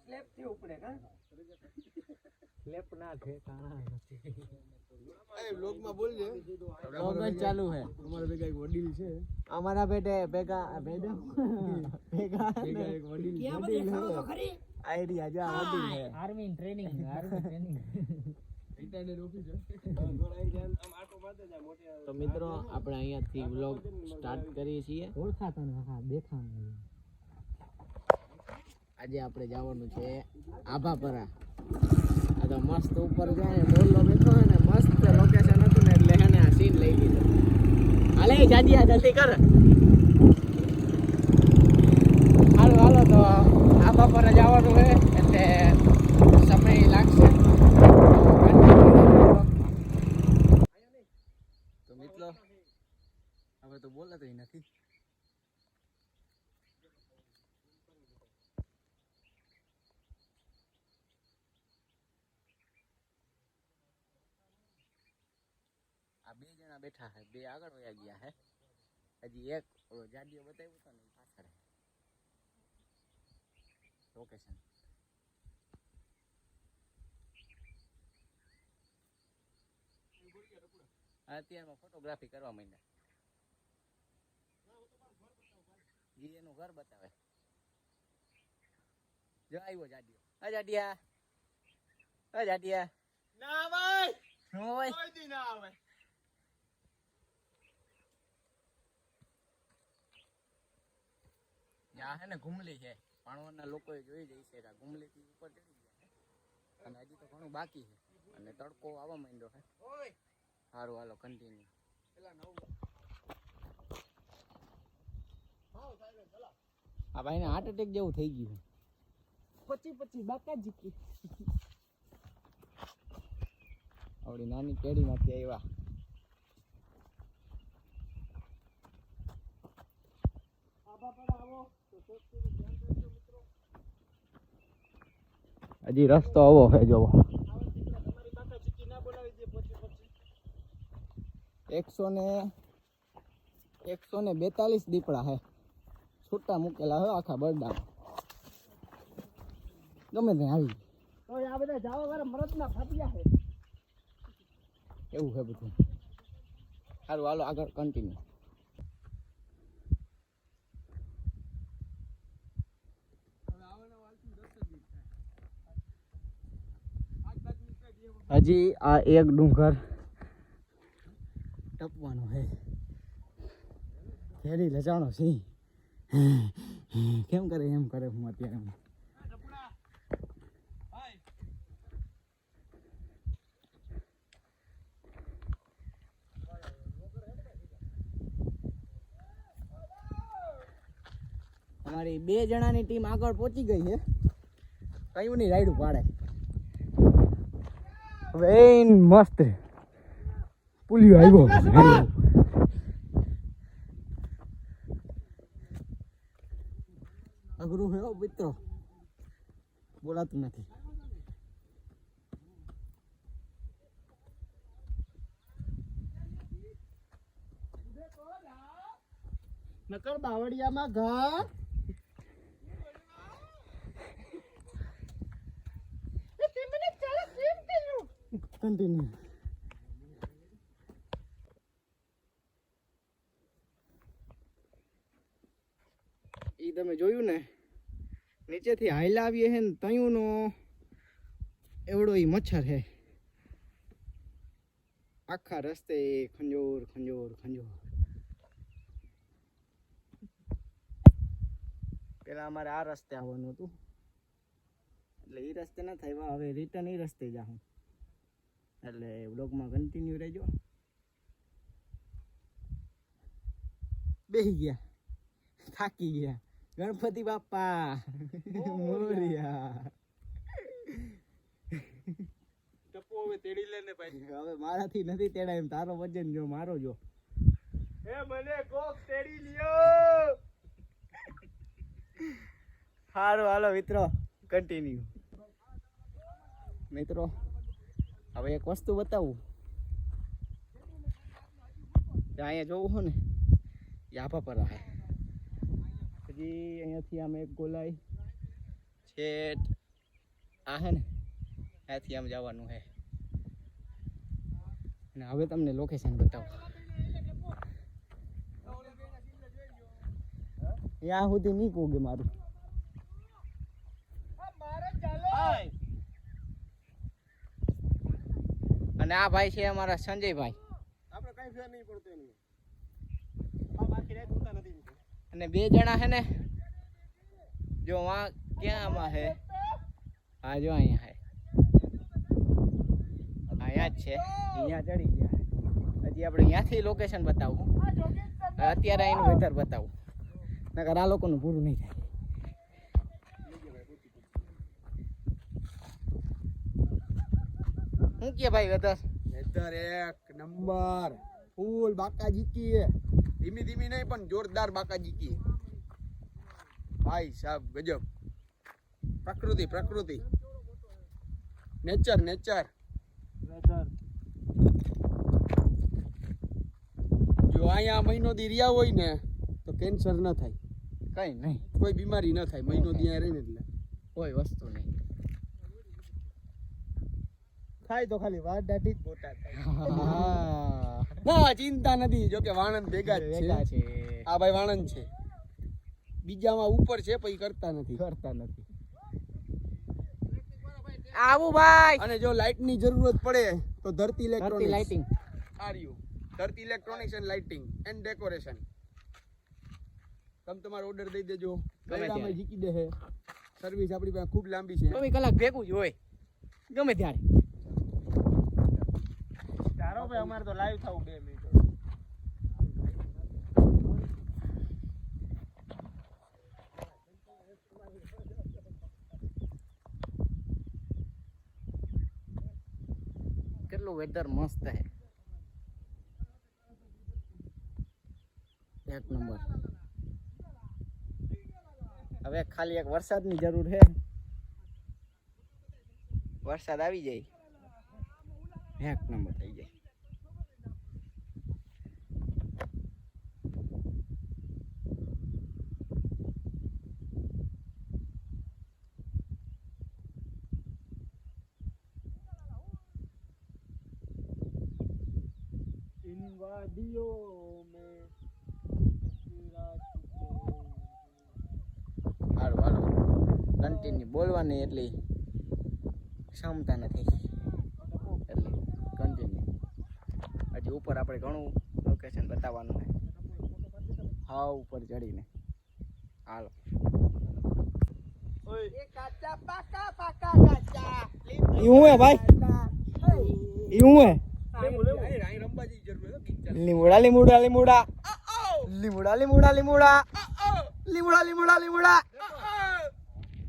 Slab થી ઉપડે કા સ્લેબ ના છે કાણા નથી એ વ્લોગ માં બોલજે વ્લોગ જ ચાલુ છે અમારા ભેગા એક વડીલ છે અમારા બેટે ભેગા ભેગા એક વડીલ ક્યાં બધે ખાઓ તો ખરી આઈડિયા જો આ વડીલ છે આર્મી ટ્રેનિંગ રિટાયર્ડ ઓફિસર તો મિત્રો આપણે અહીંયાથી વ્લોગ સ્ટાર્ટ કરીએ છીએ ઓળખાતા ને હા દેખાણ આજે આપણે જવાનું છે આભાપરા આ તો મસ્ત ઉપર જાય બોલો બેઠો હોય ને મસ્ત લોકેશન હતું ને એટલે એને આ સીન લઈ લીધો હાલે જાજી જલ્દી કર હાલો હાલો તો આભાપરા જવાનું છે એટલે સમય લાગશે તો મિત્રો હવે તો બોલાતો નથી આ બે જણા બેઠા છે બે આગળ વયા ગયા હે હજી એક ઓલો જાડીઓ બતાવ્યો તો ને પાછળ લોકેશન અત્યારમાં ફોટોગ્રાફી કરવા માંડ્યા એનું ઘર બતાવે જો આવ્યો જાડીઓ જાડિયા જાડિયા ના ભાઈ કોઈ દી ના આવે યા હે ને ગુમલી છે પાણવરના લોકોએ જોઈ જઈ છે આ ગુમલી થી ઉપર ચડી ગયા અને હજી તો ઘણું બાકી છે અને તડકો આવવા માંડ્યો છે સારું હાલો કન્ટિન્યુ આ ભાઈને હાર્ટ એટેક જેવું થઈ ગયું 25 બાકા જીકી આવડી નાની કેડીમાંથી આવ્યા હજી રસ્તો આવો છે જોવો 142 દીપડા હે છૂટા મૂકેલા હોય આખા બરડા ગમે તે આવી તો આ બધા જાવા વાળા મરદના ફાટિયા છે એવું છે બધું સારું હાલો આગળ કન્ટિન્યુ હજી આ એક ડુંગર ટપવાનો છે ફેરી લજાણો છે કેમ કરે એમ કરે હું અત્યારે અમારી 2 જણાની ટીમ આગળ પહોંચી ગઈ છે કયું નહીં રાઈડું પાડે હવે મસ્ત પુલિયો આવ્યો અઘરું છે મિત્રો બોલાતું નથી નકર બાવળિયામાં ઘા કન્ટિન્યુ ઈ તમે જોયું ને નીચેથી હાઈલા આવીએ હે ને તયુંનો એવડો ઈ મચ્છર હે આખા રસ્તે ખંજોર ખંજોર ખંજોર પેલા અમારે આ રસ્તે આવવાનું હતું એટલે ઈ રસ્તે ના થાય હવે રિટર્ન ઈ રસ્તે જાઉં એટલે વ્લોગમાં કન્ટિન્યુ રહેજો બેહી ગયા થાકી ગયા ગણપતિ બાપા મોરિયા ટપો હવે તેડી લે ને ભાઈ હવે મારાથી નથી તેડાય એમ તારો વજન જો મારો જો એ મને કોક તેડી લ્યો સારું હાલો મિત્રો કન્ટિન્યુ મિત્રો હવે એક વસ્તુ બતાવું અહીંયા જોવું હોય ને યાપા પર આવે પછી અહીંયાથી આમ એક ગોલાઈ છેટ આ હે ને ત્યાંથી આમ જવાનું છે અને હવે તમને લોકેશન બતાવો ત્યાં સુધી નહીં પોગે મારું અને આ ભાઈ છે અમારા સંજયભાઈ આપણે કઈ ફેર નહીં પડતો એનું આ બાકી રહે ઉતા નથી અને બે જણા છે ને જો વहाँ ક્યાં આમાં હે આ જો અહીંયા હે અહીંયા જ છે અહીંયા ચડી ગયા હજી આપણે અહીંયાથી લોકેશન બતાવું અત્યારે અહીંનું વેધર બતાવું નકર આ લોકોનું પૂરું નહીં થાય શું કે ભાઈ વેધર એક નંબર ફૂલ બાકાજી કી ધીમી ધીમી નહીં પણ જોરદાર બાકાજી કી ભાઈ સાહેબ ગજબ પ્રકૃતિ પ્રકૃતિ નેચર નેચર જો અહીંયા મહિનો દી રહ્યા હોય ને તો કેન્સર ન થાય કઈ નહીં કોઈ બીમારી ન થાય મહિનો દી અહીંયા રહીને એટલે કોઈ વસ્તુ નહીં થાય તો ખાલી વાત દાઢી જ મોટા થાય ના ચિંતા નથી જો કે વાણંદ ભેગા જ છે આ ભાઈ વાણંદ છે બીજામાં ઉપર છે પછી કરતા નથી આવું ભાઈ અને જો લાઇટ ની જરૂરત પડે તો ધરતી લાઇટિંગ ધરતી electronics and lighting and decoration તમે તમારો ઓર્ડર દઈ દેજો ગમેરામાં જીકી દે છે સર્વિસ આપણી પાસે ખૂબ લાંબી છે 24 કલાક ભેગું જ હોય ગમે ત્યારે તારો ભાઈ અમારે તો લાઈવ થાવું 2 મિનિટ કેટલું વેધર મસ્ત છે એક નંબર હવે ખાલી એક વરસાદની જરૂર છે વરસાદ આવી જાય એક નંબર થઈ જાય કન્ટિન્યુ બોલવાની એટલી ક્ષમતા નથી એટલે કન્ટિન્યુ હજી ઉપર આપણે ઘણું લોકેશન બતાવવાનું છે હા ઉપર ચડીને હાલો હું હે ભાઈ હું હે લીમડા લીમડા લીમડા લીમડા લીમડા લીમડા લીમડા લીમડા લીમડા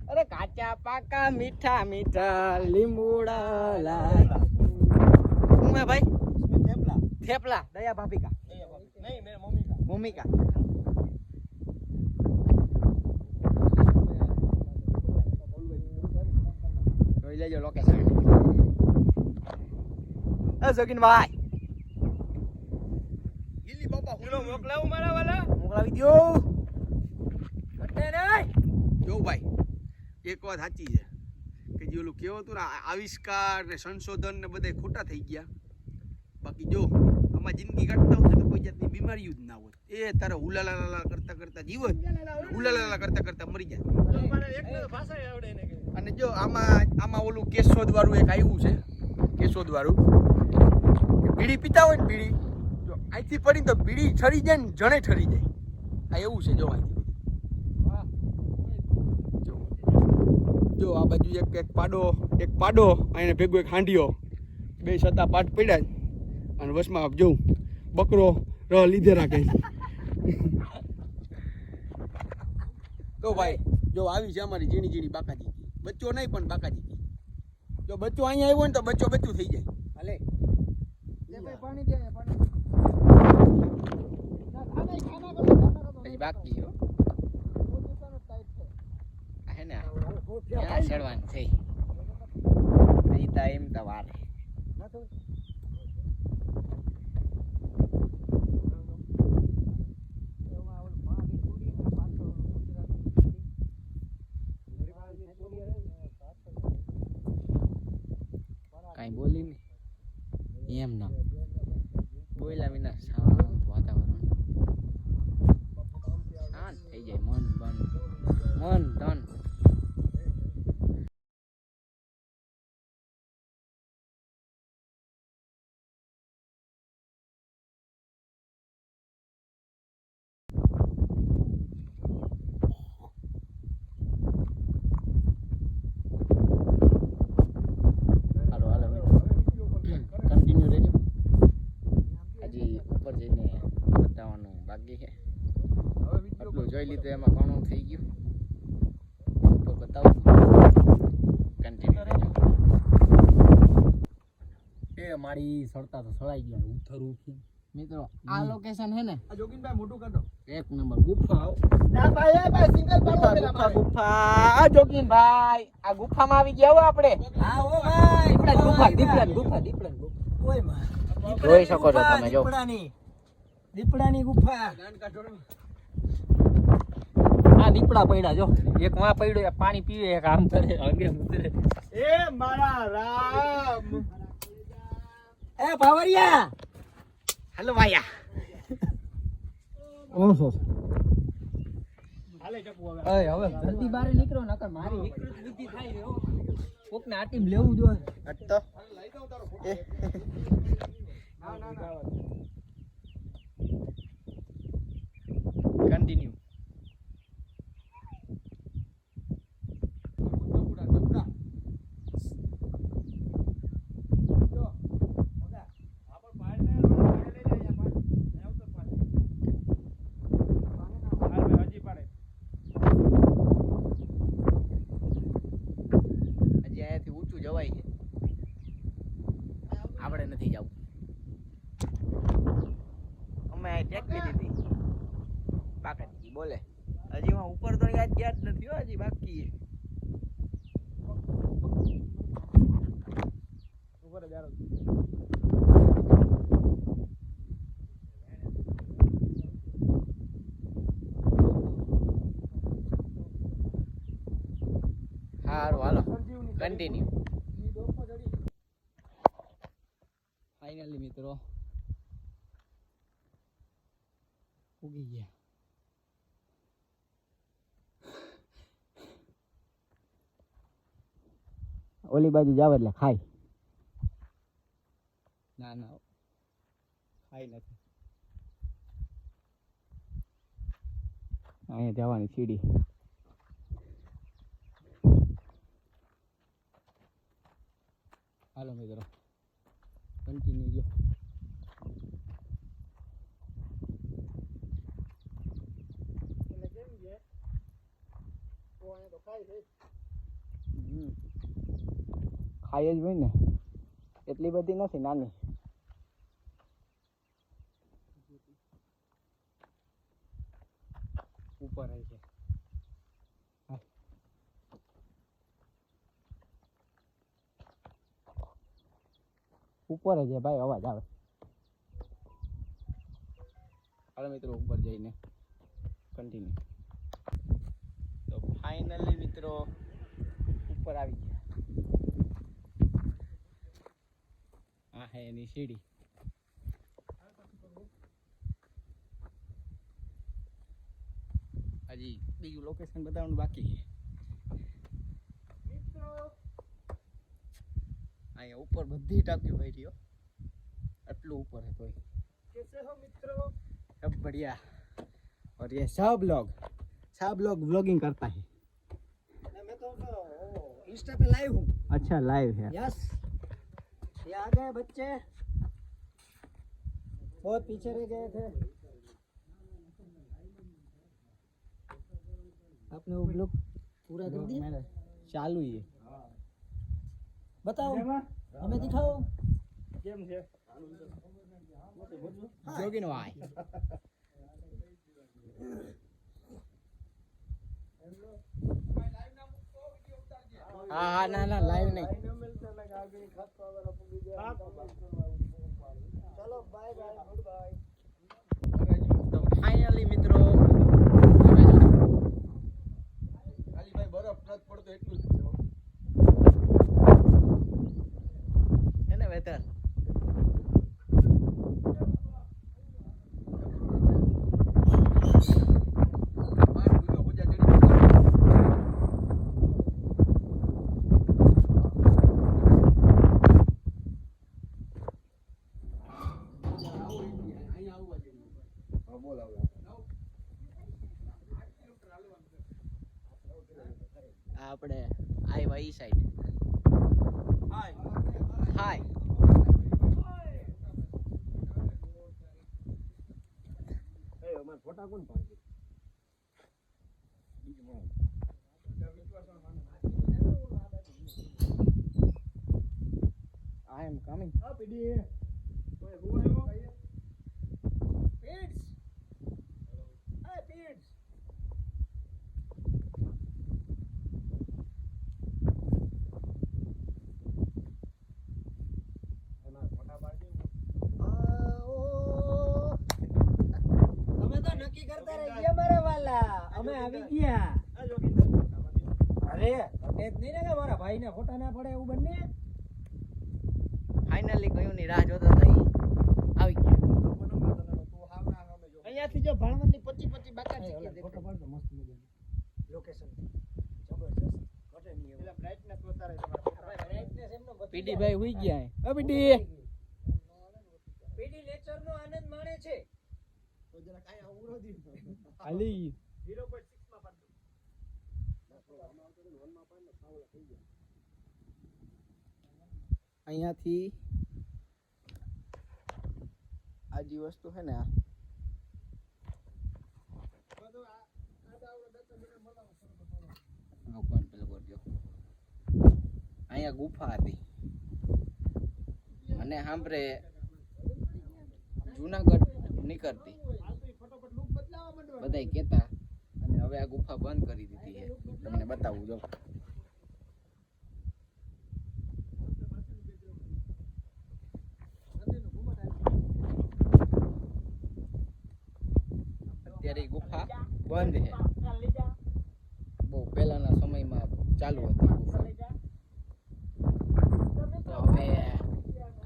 અરે કાચા પાકા મીઠા મીઠા લીમડા લાય હું હે ભાઈ થેપલા થેપલા દયા ભાભી કા નહીં મેરે મમ્મી કા મમ્મી કા જોઈ લેજો લોકેશન જોગીન ભાઈ ગીલી બાપા હુલો મોકલાવું મારા વાલા મોકલાવી દો કટે નહીં જો ભાઈ એક વાત સાચી છે કે જે ઓલું કેવું હતું ને આવિષ્કાર ને સંશોધન ને બધા ખોટા થઈ ગયા બાકી જો આમાં જિંદગી કાઢતા હોય તો કોઈ જાતની બીમારી જ ના હોય એ તારે હુલાલાલા કરતા કરતા જીવન હુલાલાલા કરતા કરતા મરી જાય અને જો આમાં ઓલું કેશોદ વાળું એક આવ્યું છે કેશોદ વાળું બીડી પીતા હોય ને બીડી જો અહીંથી પડી તો બીડી ઠરી જાય ને જણે ઠરી જાય આ એવું છે જો અહીંથી જો આ બાજુ એક પાડો અને ભેગો એક હાંડિયો બે સતા પાટ પડ્યા અને વસમાં જોઉં બકરો લીધે રાખે તો ભાઈ જો આવી છે અમારી ઝીણી ઝીણી બાકાજી બચ્ચો નહીં પણ બાકાજી જો બચ્ચો અહીંયા આવ્યો ને તો બચ્ચું થઈ જાય હાલે પાણી દે પછી બાકી હે ને ત્યાં ચડવાનું છે એમ તો વાર બોલી ને એમ ના બોલ્યા વિના શાંત વાતાવરણ શાંત થઈ જાય મન ધન કન્ટિન્યુ રહેજો હજી ઉપર જઈને બતાવવાનું બાકી છે આટલું જોઈ લીધું એમાં ઘણું થઈ ગયું ઉપર બતાવું કન્ટિન્યુ રહેજો એ મારી સળતા તો સળાઈ ગયા ઉથરું છે મિત્રો આ લોકેશન હે ને આ જોગીનભાઈ મોટું કરતો એક નંબર ગુફા ના ભાઈ સિંગલ ગુફા આ જોગીનભાઈ આ ગુફામાં આવી ગયા હો આપણે હા ઓ ભાઈ દીપડા ઓય માં જોઈ શકો છો તમે જો દીપડાની ગુફા આ દીપડા પડ્યા જો એક માં પડ્યો પાણી પીવે એક આમ કરે અંગે ઉતરે એ મારા રામ એ ભાવરિયા હાલો ભાઈયા ઓહો હાલે ચકુ હવે હવે જલ્દી બહાર નીકળો નકર મારી વિકૃત બુદ્ધિ થાય હો કોક ને આટીમ લેવું જોઈએ હટતો લઈ દઉં તારો ના કન્ટિન્યુ જવાય છે આપણે નથી જવું અમે ટેકવી દીધી બાકી બોલે હજી હું ઉપર તો યાદ જ નથી હો હજી બાકી ઉપર જ આરો હારું હાલો કન્ટિન્યુ ફાઇનલી મિત્રો ઉગી ગયા ઓલી બાજુ જાવ એટલે ખાઈ ના ખાઈ નથી અહીંયા જવાની સીડી હાલો મિત્રો કન્ટિન્યુ જો ખાઈ જ હોય ને એટલી બધી નથી નાની ઉપર આવી છે ઉપર જ ભાઈ અવાજ આવે હાલો મિત્રો ઉપર જઈને કન્ટિન્યુ તો ફાઇનલી મિત્રો ઉપર આવી ગયા આ હે એની સીડી હજી બીજું લોકેશન બતાવવાનું બાકી છે અહીંયા ઉપર બધી ટાંકીઓ ભરી આટલું ઉપર है कोई कैसे हो मित्रों सब बढ़िया और ये सब लोग व्लॉगिंग करता है मैं तो इंस्टा पे लाइव हूँ अच्छा लाइव है यस ये आ गए बच्चे बहुत पीछे रह गए थे आपने वो ब्लॉग पूरा कर दिया चालू ही है बताओ हमें दिखाओ કેમ છે જોગીનો આય હા ના લાઈવ નહીં चलो बाय बाय गुड बाय તો ફાઇનલી મિત્રો ખાલી ભાઈ બરફ નથી પડતો એટલું જ છે આપણે આવ્યા ઈ સાઈડ. હાય ફોટા કોણ પાડે? I am coming. અમે તો નક્કી કરતા રહી ગયા મારા વાલા. અમે આવી ગયા. અરે એટલે જ નહીં ને કે મારા ભાઈને ફોટા ના પડે એવું બંને. ફાઇનલી કયું ની રાહ જોતો હતો ઈ આવી ગયા. અહીંયાથી જો ભાણવડની 25 બાકા છે. ફોટો પાડતો મસ્ત મજાનો. લોકેશન જબરજસ્ત. ઘટે નહીં. પેલા બ્રાઇટનેસ વધારે તમારા. બ્રાઇટનેસ એમનો પીડી ભાઈ હુઈ ગયા. ઓ પીડી લેક્ચર નો આનંદ માણે છે. તો જરા કાઈ ઉરો દી. હાલી 0.6 માં પાડતો. અહીંયાથી આ જે વસ્તુ છે ને આ અહીંયા ગુફા હતી અને સાંભળે જુનાગઢ નીકળતી બધાય કહેતા અને હવે આ ગુફા બંધ કરી દીધી છે. તમને બતાવું જો. અત્યારે ઈ ગુફા બંધ છે. બહુ પહેલાના સમયમાં ચાલુ હતી ગુફા. તો હવે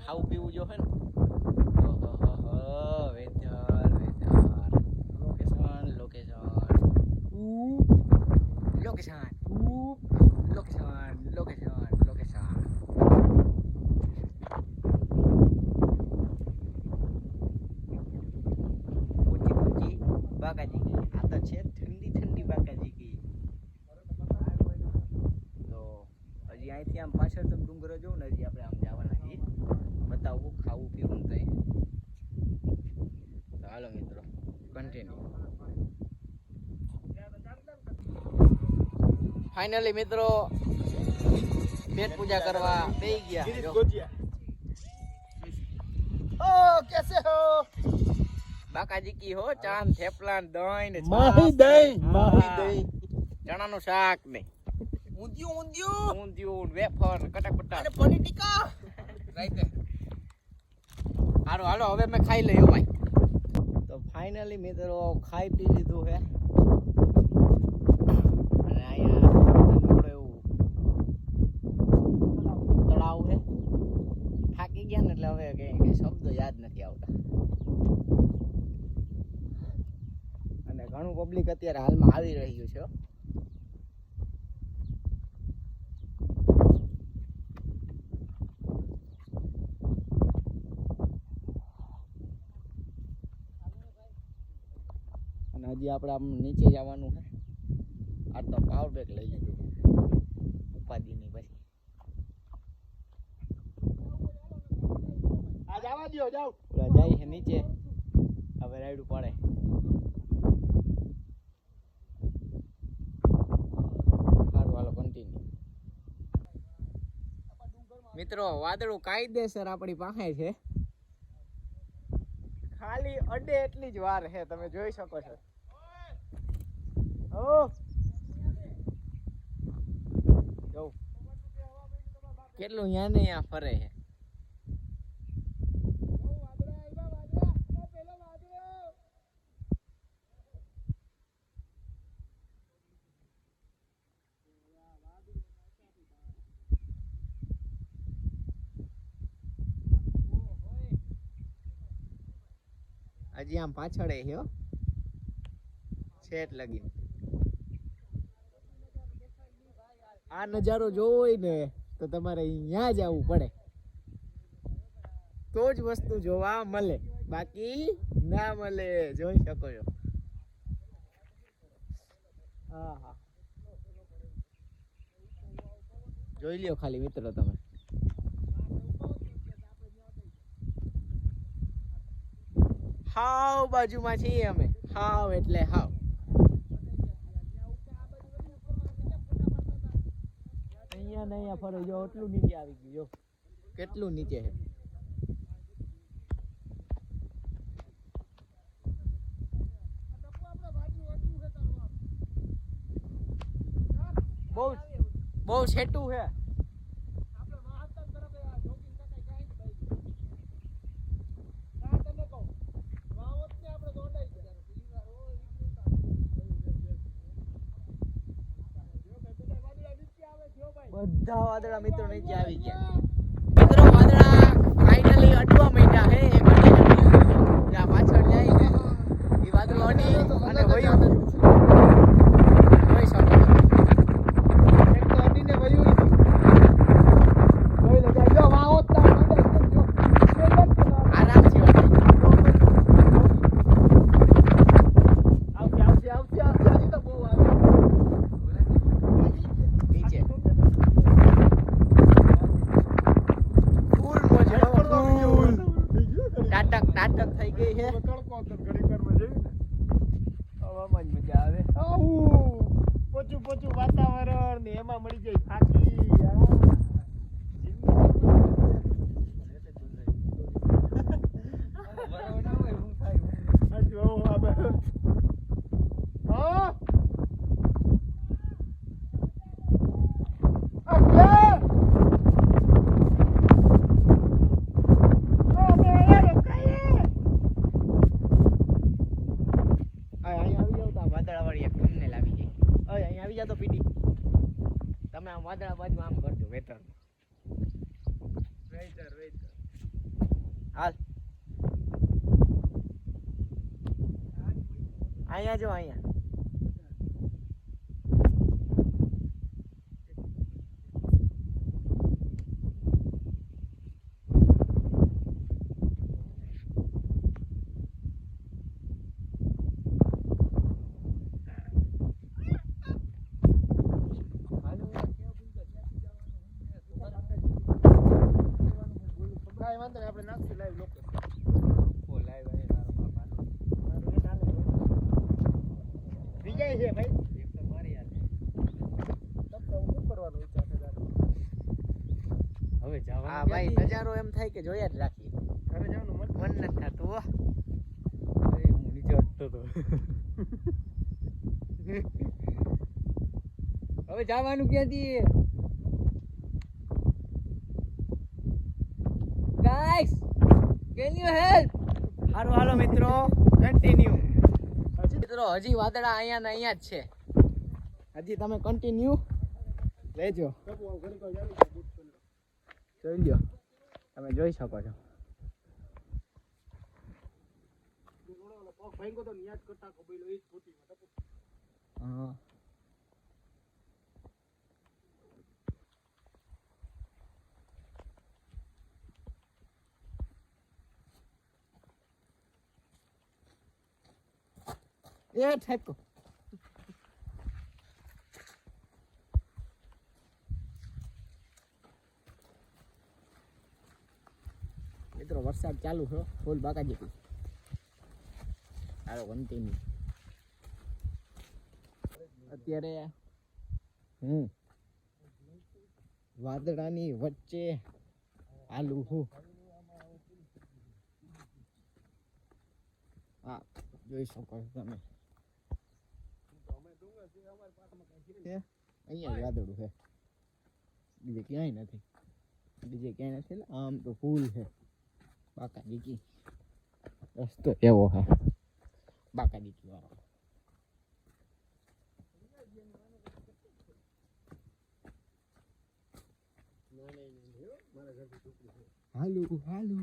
ખાવું પીવું જો હે ને. બાકાજી કી આ તો છે ઠંડી ઠંડી બાકાજી કી. તો હજી અહીંથી આમ પાછળ તમે ડુંગરો જોઉં ને હજી આપણે આમ જવાના છીએ. બતાવું ખાવું પીવું તો હાલો મિત્રો કન્ટિન્યુ. ફાઇનલી મિત્રો પેટ પૂજા કરવા બેસી ગયા. ઓ કેસે હો બાકાજી કી હો. ચાંદ થેપલા દહીં ને માહી દહીં ચણાનું શાક ને ઊંધિયું વેફર કટાકપટા અને પનીર ટીકા રાઈતે. હાલો હાલો હવે મેં ખાઈ લઈએ ભાઈ. તો ફાઇનલી મિત્રો ખાઈ પી લીધું હે અને અહીંયા નાનકડું એવું તળાવ છે. થાકી ગયા ને એટલે હવે કઈ શબ્દ યાદ નથી આવતા. અને ઘણું પબ્લિક અત્યારે હાલમાં આવી રહ્યું છે. અને હજી આપણે આમ નીચે જવાનું છે. આ તો પાવર બેગ લઈ લીધું ઉપાધિની પછી. આ જવા દો જાવ. ઓલા જાય છે નીચે હવે રાઈડ પડે. મિત્રો વાદળું કાયદેસર આપણી પાસે છે. ખાલી અડે એટલી જ વાર છે. તમે જોઈ શકો છો. ઓ જો કેટલું યા ને યા ફરે છે. હજી આમ પાછળ છે હો છેટ લગી. આ નજારો જોવો હોય ને તો તમારે અહીંયા જ આવવું પડે તો જ વસ્તુ જોવા મળે, બાકી ના મળે. જોઈ શકો છો. હા હા જોઈ લ્યો ખાલી મિત્રો તમે. હાવ બાજુમાં છીએ અમે. હાવ એટલે હાવ. અહીંયા ને અહીંયા ફરો જો એટલું નીચે આવી ગયું જો. કેટલું નીચે છે. બહુ છેટું છે. બધા વાદળા મિત્રો નીચે આવી ગયા. મિત્રો વાદળા ફાઇનલી અડવા માંડ્યા હે. એક જ્યાં પાછળ જાય ને એ વાદળો અડી અને વયું જોઈ શકો. એક તો અડીને વયું જોઈ લે. જો વાવો આરામથી આવશે હજી તો બહુ આવે નીચે. નાટક થઈ ગઈ છે. હવામાં જ મજા આવે. પોચું વાતાવરણ ને એમાં મળી જાય ફાકી. તો પીડી તમે આમ વાદળા બાજુ આમ કરજો. વેતર હાલ અહીંયા જો અહીંયા. આપણે નાખશું લાઈવ લોકો લાઈવ આવે તારો બાપા વિજય છે ભાઈ. એક તો મારી યાદ શું કરવાનું વિચાર છે હવે જવાનું. હા ભાઈ નજારો એમ થાય કે જોયા જ રાખીએ. ઘરે જવાનું મન નથી થતું. હું નીચે અટતો તો. હવે જવાનું ક્યાંથી ગાઈસ? Can you help? હાલો હાલો મિત્રો કન્ટિન્યુ. મિત્રો હજી વાદળા અહીંયા ને અહીંયા જ છે. હજી તમે કન્ટિન્યુ લેજો. જોઈ લ્યો તમે જોઈ શકો છો. હા એ ઠેકો. મિત્રો વરસાદ ચાલુ છે ફૂલ બાકાજી. હાલો કન્ટિન્યુ. અત્યારે હું વાદળાની વચ્ચે હાલું છું. હા જોઈ શકો છો તમે. અહીંયા જ વાદળું છે. બીજે ક્યાંય નથી. એટલે આમ તો ફૂલ છે. બાકાજી રસ્તો એવો છે બાકાજી વાળો. હાલો હાલો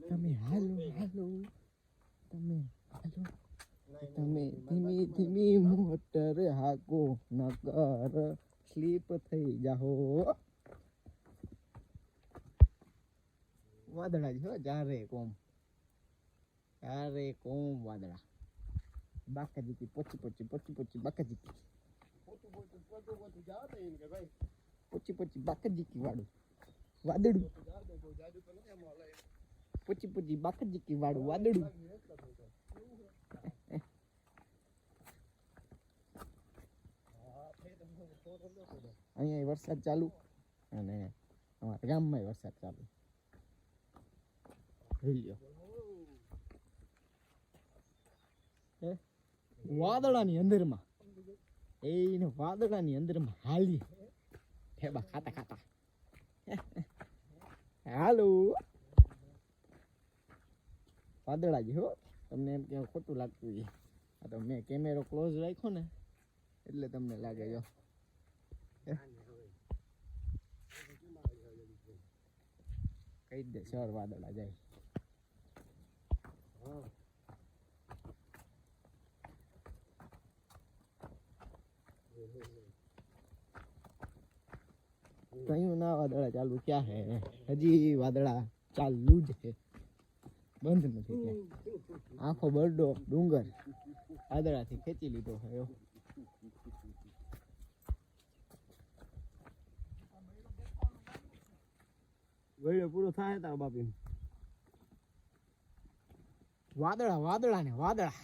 તમે હાલો હાલો તમે હાલો. તમે ધીમી ધીમી મોટર હાકો નકર સ્લીપ થઈ જાઓ. વાદળા જો ચારે કોમ વાદળા. બાકાજી પોચી બાકાજી પોચી બાકજીકી વાળું વાદળું પૂચી બાકજીકી વાળું વાદળું અહીંયા વરસાદ ચાલુ અને અમારા ગામમાં વરસાદ ચાલુ વાદળાની અંદરમાં એને વાદળાની અંદરમાં હાલી ઠેબા ખાતા હાલો વાદળા જ હો તમને એમ કે ખોટું લાગતું છે આ તો મેં કેમેરો ક્લોઝ રાખ્યો ને એટલે તમને લાગે જો કહી દે સર વાદળા જાય કયું ના વાદળા ચાલુ ક્યાં હે હજી વાદળા ચાલુ જ છે બંધ નથી થયા આખો બરડો ડુંગર વાદળાથી ખેંચી લીધો છે ગળ્યો પૂરો થાય તાર બાપી વાદળા ને વાદળા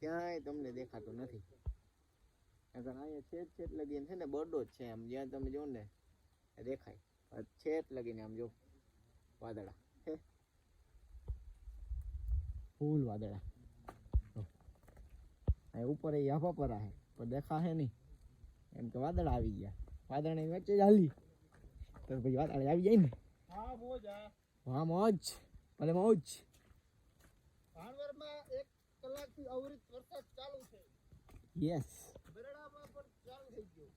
ક્યાંય તમને દેખાતું નથી અહીંયા છેટ લગીને છે ને બરડો જ છે આમ જ્યાં તમે જો ને દેખાય છેટ લગીને આમ જો વાદળા ફૂલ વાદળા અહીં ઉપર એ આફા પર હે પણ દેખા હે નહીં એમ કે વાદળા આવી ગયા વાદળની વચ્ચે જ હાલી તો પછી વાદળ આવી જાય ને હા મોજ ભલે મોજ ભાણવરમાં 1 કલાકથી અવિરત વરસાદ ચાલુ છે યસ બરડામાં પણ ચાલુ થઈ ગયો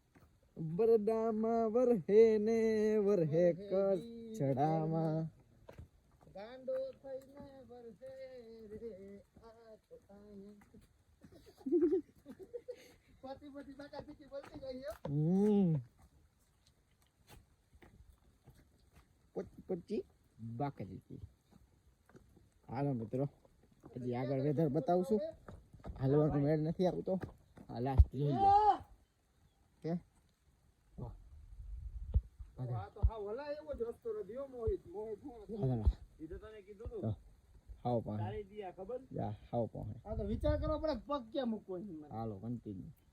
બરડામાં વરહે ને વરહે કચ્છડામાં ગાંડો થઈને વરસે રે આ છોટાને પતિ બાકા દીકી બોલતી ગઈ હો પછી બાકી હાલો મિત્રો હજી આગળ વેધર બતાવશું હાલવાનો મેળ નથી આવતો આ લાસ્ટ જોઈ લો કે આ તો હા વલા એવો જ રસ્તો રહ્યો મોહિત ઈ તો તને કીધું તું હાવ પાસે તારી દિયા ખબર જા હાવ પાસે આ તો વિચાર કરો પડે પગ ક્યાં મૂકવો હાલો કન્ટિન્યુ